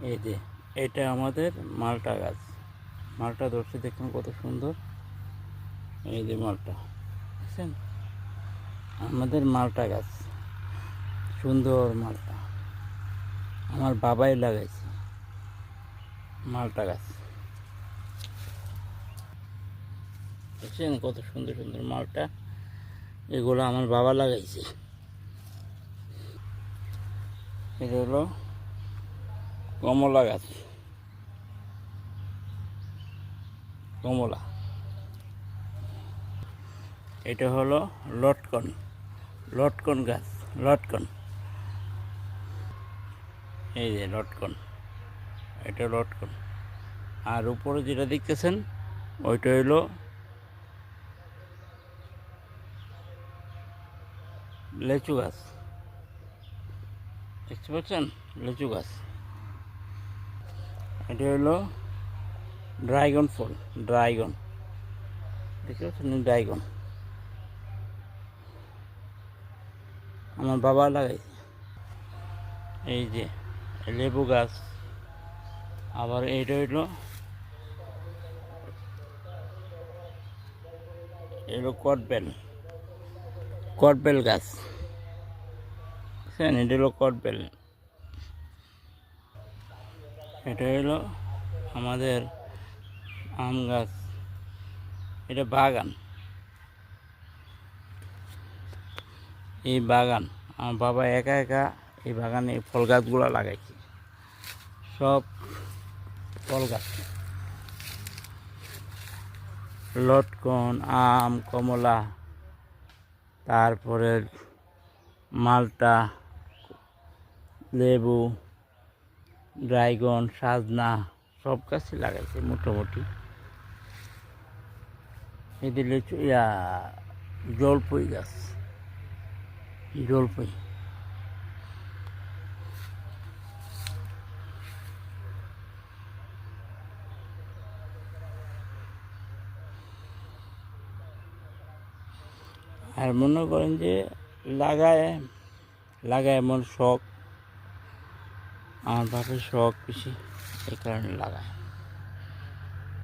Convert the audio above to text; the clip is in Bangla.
এই যে এটা আমাদের মালটা গাছ। মালটা ধরছে দেখুন কত সুন্দর। এই যে মালটা বুঝছেন, আমাদের মালটা গাছ, সুন্দর মালটা আমার বাবাই লাগাইছে মালটা গাছ। বুঝছেন কত সুন্দর সুন্দর মালটা, এগুলো আমার বাবা লাগাইছে। এটা হলো কমলা গাছ, কমলা। এটা হলো লটকন, লটকন গাছ, লটকন। এই যে লটকন, এটা লটকন। আর উপরে যেটা দেখতেছেন ওইটা হইলো লেচু গাছ, দেখতে পাচ্ছেন, লেচু গাছ। এটা হলো ড্রাগন ফল, ড্রাগন, দেখতে পাচ্ছেন, ড্রাগন আমার বাবা লাগাইছে। এই যে লেবু গাছ। আবার এইটা হইলো কটবেল, কটবেল গাছ, বুঝছেন, এটা হলো কটবেল। এটা হলো আমাদের আম গাছ, এটা বাগান। এই বাগান আমার বাবা একা একা এই বাগানে ফল গাছগুলো লাগাইছে, সব ফল গাছ, লটকন, আম, কমলা, তারপরে মালটা, লেবু, ড্রাগন, সাজনা, সব গাছই লাগাইছে মোটামুটি। এদের লিচু জলপাই গাছ, জলপাই। আর মনে করেন যে লাগায় লাগায় এমন শখ, আমার বাপের শখ বেশি, এই কারণে লাগায়।